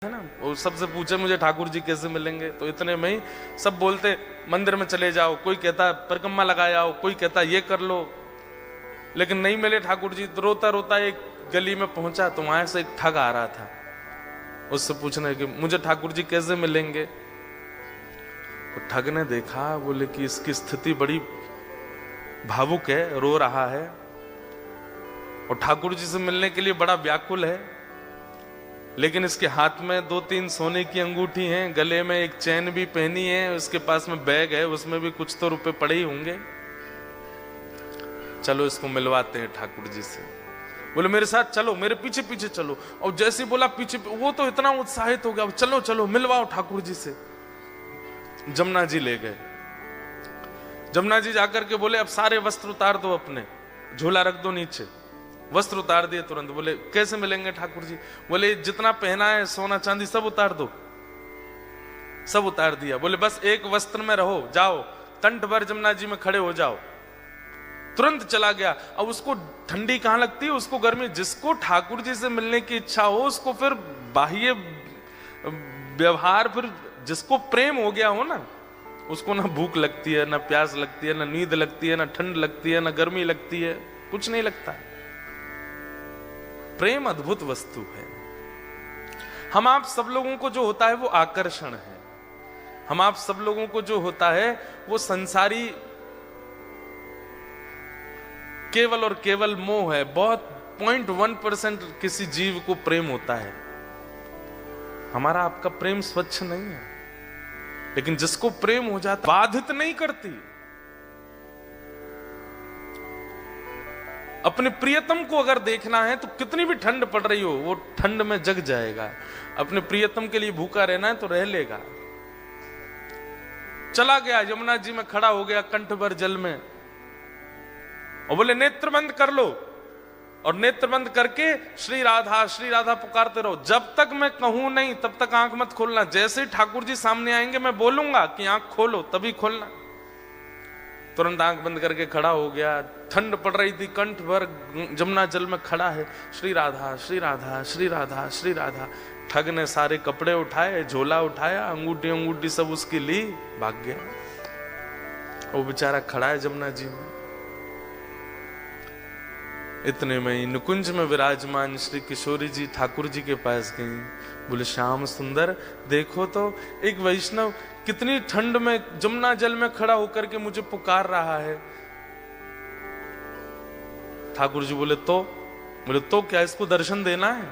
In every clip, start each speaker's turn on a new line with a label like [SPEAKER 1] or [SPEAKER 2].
[SPEAKER 1] है ना, वो सबसे पूछे मुझे ठाकुर जी कैसे मिलेंगे, तो इतने में ही सब बोलते मंदिर में चले जाओ, कोई कहता परिक्रमा लगाए आओ, कोई कहता ये कर लो, लेकिन नहीं मिले ठाकुर जी। तो रोता रोता एक गली में पहुंचा, तो वहां से एक ठग आ रहा था, उससे पूछने कि मुझे ठाकुर जी कैसे मिलेंगे। तो ठग ने देखा, बोले कि इसकी स्थिति बड़ी भावुक है, रो रहा है और ठाकुर जी से मिलने के लिए बड़ा व्याकुल है, लेकिन इसके हाथ में 2-3 सोने की अंगूठी हैं, गले में एक चैन भी पहनी है, उसके पास में बैग है, उसमें भी कुछ तो रुपए पड़े ही होंगे, चलो इसको मिलवाते हैं ठाकुर जी से। बोले मेरे साथ चलो, मेरे पीछे पीछे चलो। और जैसे बोला पीछे, वो तो इतना उत्साहित हो गया, चलो चलो मिलवाओ ठाकुर जी से। जमुना जी ले गए। जमुना जी जाकर के बोले अब सारे वस्त्र उतार दो, अपने झोला रख दो नीचे। वस्त्र उतार दिए तुरंत। बोले कैसे मिलेंगे ठाकुर जी? बोले जितना पहना है सोना चांदी सब उतार दो। सब उतार दिया। बोले बस एक वस्त्र में रहो, जाओ कंठ भर जमुना जी में खड़े हो जाओ। तुरंत चला गया। अब उसको ठंडी कहां लगती है, उसको गर्मी। जिसको ठाकुर जी से मिलने की इच्छा हो, उसको फिर बाह्य व्यवहार, फिर जिसको प्रेम हो गया हो ना, उसको ना भूख लगती है, ना प्यास लगती है, ना नींद लगती है, ना ठंड लगती है, ना गर्मी लगती है, कुछ नहीं लगता। प्रेम अद्भुत वस्तु है। हम आप सब लोगों को जो होता है वो आकर्षण है। हम आप सब लोगों को जो होता है वो संसारी केवल और केवल मोह है। बहुत 0.1% किसी जीव को प्रेम होता है। हमारा आपका प्रेम स्वच्छ नहीं है, लेकिन जिसको प्रेम हो जाता बाधित नहीं करती। अपने प्रियतम को अगर देखना है तो कितनी भी ठंड पड़ रही हो, वो ठंड में जग जाएगा। अपने प्रियतम के लिए भूखा रहना है तो रह लेगा। चला गया, यमुना जी में खड़ा हो गया कंठ भर जल में, और बोले नेत्र बंद कर लो। और नेत्र बंद करके श्री राधा पुकारते रहो। जब तक मैं कहूं नहीं तब तक आंख मत खोलना। जैसे ठाकुर जी सामने आएंगे मैं बोलूंगा कि आंख खोलो, तभी खोलना। तुरंत आंख बंद करके खड़ा हो गया। ठंड पड़ रही थी, कंठ भर जमुना जल में खड़ा है। श्री राधा श्री राधा श्री राधा श्री राधा। ठग ने सारे कपड़े उठाए, झोला उठाया, अंगूठी सब उसकी ली, भाग गया। वो बेचारा खड़ा है जमुना जी में। इतने में ही नुकुंज में विराजमान श्री किशोरी जी ठाकुर जी के पास गई। बोले श्याम सुंदर, देखो तो एक वैष्णव कितनी ठंड में जमुना जल में खड़ा होकर के मुझे पुकार रहा है। ठाकुर जी बोले तो क्या इसको दर्शन देना है?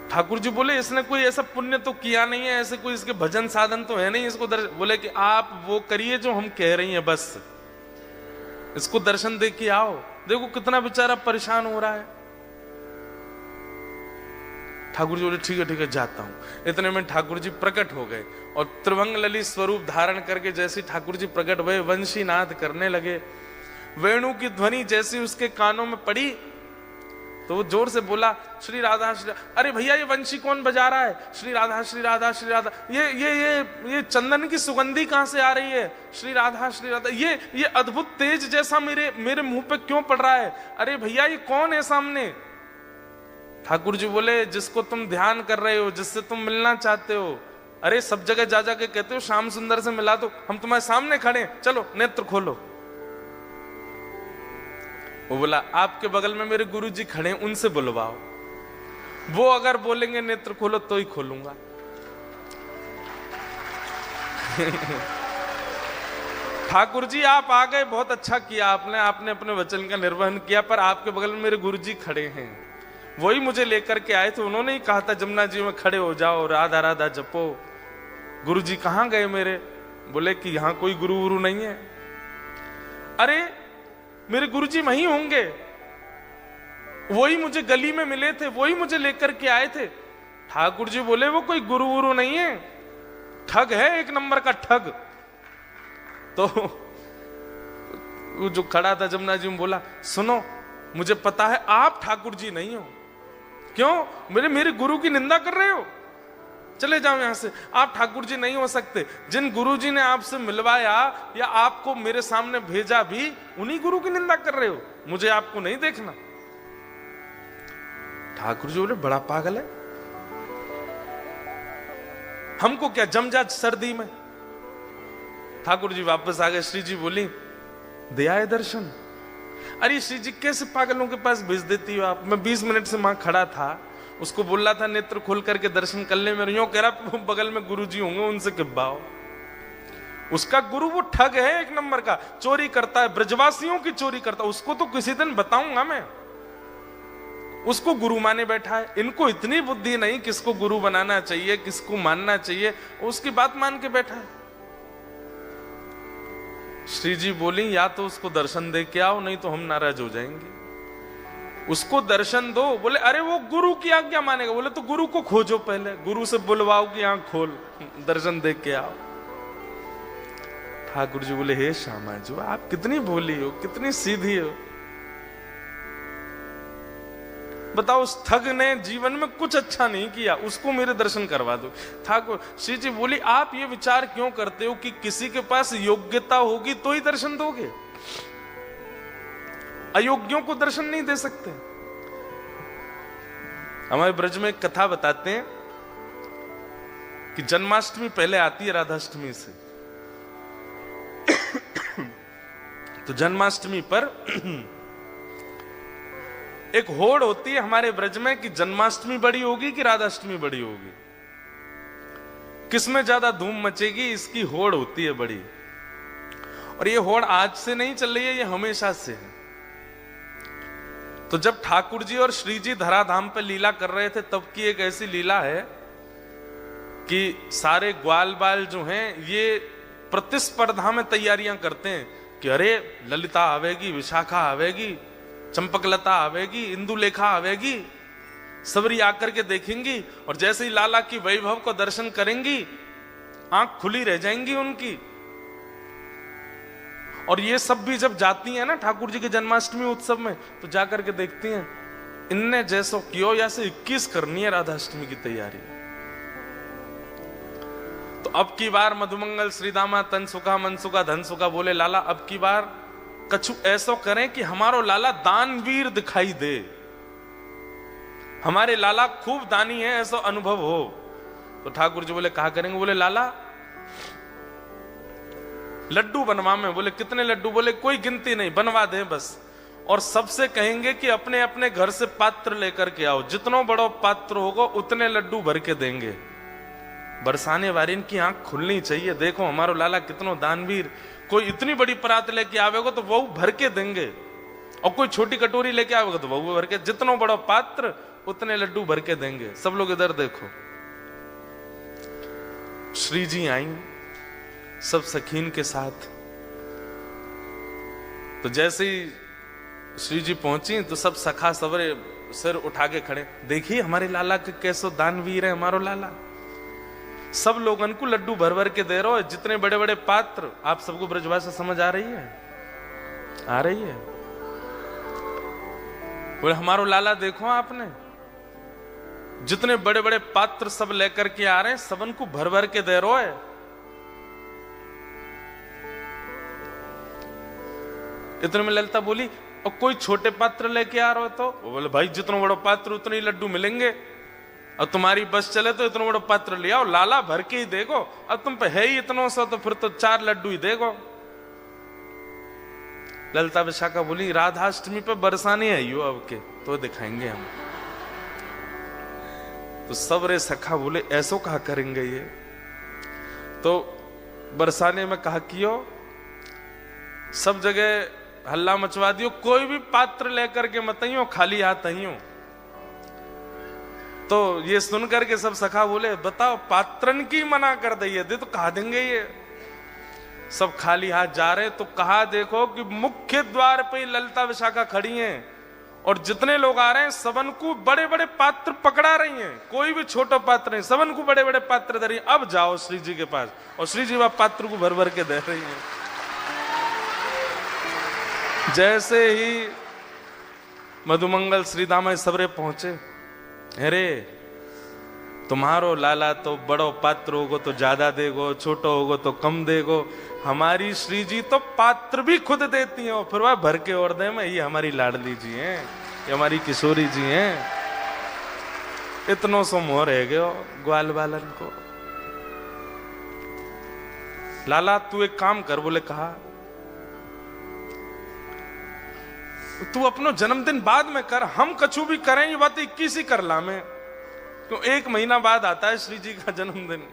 [SPEAKER 1] ठाकुर जी बोले इसने कोई ऐसा पुण्य तो किया नहीं है, ऐसे कोई इसके भजन साधन तो है नहीं इसको दर्शन। बोले कि आप वो करिए जो हम कह रही हैं, बस इसको दर्शन दे के आओ। देखो कितना बेचारा परेशान हो रहा है। ठाकुर जी बोले ठीक है जाता हूं। इतने में ठाकुर जी प्रकट हो गए और त्रिभंग ललित स्वरूप धारण करके जैसे ठाकुर जी प्रकट हुए, वंशी नाद करने लगे। वेणु की ध्वनि जैसी उसके कानों में पड़ी तो वो जोर से बोला श्री राधा श्री। अरे भैया ये वंशी कौन बजा रहा है? श्री राधा श्री राधा श्री राधा। ये चंदन की सुगंधी कहां से आ रही है? श्री राधा श्री राधा। ये अद्भुत तेज जैसा मेरे मुंह पे क्यों पड़ रहा है? अरे भैया ये कौन है सामने? ठाकुर जी बोले जिसको तुम ध्यान कर रहे हो, जिससे तुम मिलना चाहते हो। अरे सब जगह जा के कहते हो श्याम सुंदर से मिला दो, हम तुम्हारे सामने खड़े, चलो नेत्र खोलो। वो बोला आपके बगल में मेरे गुरु जी खड़े, उनसे बुलवाओ, वो अगर बोलेंगे नेत्र खोलो तो ही खोलूंगा। ठाकुर जी आप आ गए, बहुत अच्छा किया आपने अपने वचन का निर्वहन किया, पर आपके बगल में मेरे गुरु जी खड़े हैं, वही मुझे लेकर के आए थे। उन्होंने ही कहा था जमुना जी में खड़े हो जाओ, राधा राधा जपो। गुरु जी कहां गए मेरे? बोले कि यहां कोई गुरु नहीं है। अरे मेरे गुरुजी वहीं होंगे, वही मुझे गली में मिले थे, वही मुझे लेकर के आए थे। ठाकुर जी बोले वो कोई गुरु नहीं है, ठग है, एक नंबर का ठग। तो वो जो खड़ा था जमुना जी में बोला सुनो, मुझे पता है आप ठाकुर जी नहीं हो। क्यों? मेरे गुरु की निंदा कर रहे हो? चले जाओ यहां से, आप ठाकुर जी नहीं हो सकते। जिन गुरु जी ने आपसे मिलवाया या आपको मेरे सामने भेजा भी, उन्हीं गुरु की निंदा कर रहे हो, मुझे आपको नहीं देखना। ठाकुर जी बोले बड़ा पागल है, हमको क्या जम जा सर्दी में। ठाकुर जी वापस आ गए। श्री जी बोली दे आए दर्शन। अरे श्री जी कैसे पागलों के पास भेज देती हो आप। मैं 20 मिनट से वहां खड़ा था, उसको बोल रहा था नेत्र खोल करके दर्शन कर ले। मेरे यूं कह रहा बगल में गुरु जी होंगे उनसे किब्बाओ। उसका गुरु वो ठग है एक नंबर का, चोरी करता है, ब्रजवासियों की चोरी करता है। उसको तो किसी दिन बताऊंगा मैं। उसको गुरु माने बैठा है। इनको इतनी बुद्धि नहीं किसको गुरु बनाना चाहिए, किसको मानना चाहिए, उसकी बात मान के बैठा है। श्री जी बोली या तो उसको दर्शन दे के आओ, नहीं तो हम नाराज हो जाएंगे। उसको दर्शन दो। बोले अरे वो गुरु की आज्ञा मानेगा। बोले तो गुरु को खोजो, पहले गुरु से बुलवाओ कि आंख खोल, दर्शन दे के आओ। ठाकुर जी बोले हे श्यामा जी आप कितनी भोली हो, कितनी सीधी हो। बताओ उस ठग ने जीवन में कुछ अच्छा नहीं किया, उसको मेरे दर्शन करवा दो। ठाकुर श्री जी बोली आप ये विचार क्यों करते हो कि किसी के पास योग्यता होगी तो ही दर्शन दोगे, अयोग्यों को दर्शन नहीं दे सकते। हमारे ब्रज में एक कथा बताते हैं कि जन्माष्टमी पहले आती है राधाष्टमी से। तो जन्माष्टमी पर एक होड़ होती है हमारे ब्रज में कि जन्माष्टमी बड़ी होगी कि राधाष्टमी बड़ी होगी, किसमें ज्यादा धूम मचेगी, इसकी होड़ होती है बड़ी। और ये होड़ आज से नहीं चल रही है, ये हमेशा से है। तो जब ठाकुर जी और श्री जी धराधाम पे लीला कर रहे थे तब की एक ऐसी लीला है कि सारे ग्वाल बाल जो हैं ये प्रतिस्पर्धा में तैयारियां करते हैं कि अरे ललिता आवेगी, विशाखा आवेगी, चंपकलता आवेगी, इंदुलेखा आवेगी, सबरी आकर के देखेंगी और जैसे ही लाला की वैभव को दर्शन करेंगी आंख खुली रह जाएंगी उनकी। और ये सब भी जब जाती हैं ना ठाकुर जी के जन्माष्टमी उत्सव में तो जाकर के देखती हैं इनने जैसो कियो या से 21 करनी है राधाष्टमी की तैयारी। तो अब की बार मधुमंगल श्रीदामा तन सुखा मन सुखा धन सुखा बोले लाला अब की बार कछु ऐसो करें कि हमारो लाला दानवीर दिखाई दे, हमारे लाला खूब दानी है ऐसा अनुभव हो। तो ठाकुर जी बोले कहा करेंगे। बोले लाला लड्डू बनवा में। बोले कितने लड्डू? बोले कोई गिनती नहीं, बनवा दे बस। और सबसे कहेंगे कि अपने अपने घर से पात्र लेकर के आओ, जितना बड़ा पात्र होगा उतने लड्डू भर के देंगे। बरसाने वारिन की आंख खुलनी चाहिए, देखो हमारो लाला कितनो दानवीर। कोई इतनी बड़ी परात लेके आवेगा तो वो भर के देंगे, और कोई छोटी कटोरी लेके आवेगा तो वो भर के, जितना बड़ा पात्र उतने लड्डू भर के देंगे। सब लोग इधर देखो। श्री जी आई सब सखीन के साथ। तो जैसे ही श्री जी पहुंची तो सब सखा सवरे सिर उठा के खड़े, देखिए हमारे लाला के कैसो दानवीर है हमारो लाला। सब लोगन को लड्डू भर भर के दे रहे हो, जितने बड़े बड़े पात्र। आप सबको ब्रजभाषा समझ आ रही है? आ रही है? बोले हमारो लाला देखो आपने, जितने बड़े बड़े पात्र सब लेकर के आ रहे हैं, सबन को भर भर के दे रहे है। इतने में ललिता बोली और कोई छोटे पात्र लेके आ रहे हो? तो वो बोले भाई जितना बड़ा पात्र उतने ही लड्डू मिलेंगे, और तुम्हारी बस चले तो इतना बड़ा पात्र ले आओ, लाला भर के ही देगो। अब तुम पे है ही इतना सा तो फिर तो 4 लड्डू ही देगो। ललिता विशाखा बोली राधाष्टमी पे बरसाने आई हो अब के, तो दिखाएंगे हम। तो सब रे सखा बोले ऐसो कहा करेंगे ये। तो बरसाने में कहा कियो, सब जगह हल्ला मचवा दियो, कोई भी पात्र लेकर के मत आइयो, खाली हाथ आइयो। तो ये सुनकर के सब सखा बोले बताओ पात्रन की मना कर दिए दे तो कहा देंगे ये। सब खाली हाथ जा रहे। तो कहा देखो कि मुख्य द्वार पे ललिता विशाखा खड़ी हैं और जितने लोग आ रहे हैं सबन को बड़े बड़े पात्र पकड़ा रही हैं, कोई भी छोटा पात्र नहीं, सबन को बड़े बड़े पात्र दे रही हैं। अब जाओ श्री जी के पास, और श्री जी वह पात्र को भर भर के दे रही हैं। जैसे ही मधुमंगल श्रीदामा सबरे पहुंचे, अरे तुम्हारो लाला तो बड़ो पात्र होगो तो ज्यादा देगो, छोटो होगो तो कम देगो, हमारी श्री जी तो पात्र भी खुद देती हैं, और फिर वह भर के और दे में। ये हमारी लाडली जी हैं, ये हमारी किशोरी जी हैं। इतनो सो मोह रह गयो ग्वाल बालन को। लाला तू एक काम कर। बोले कहा, तू अपनो जन्मदिन बाद में कर, हम कछु भी करें, ये बात 21 ही कर ला में क्यों, 1 महीना बाद आता है श्री जी का जन्मदिन।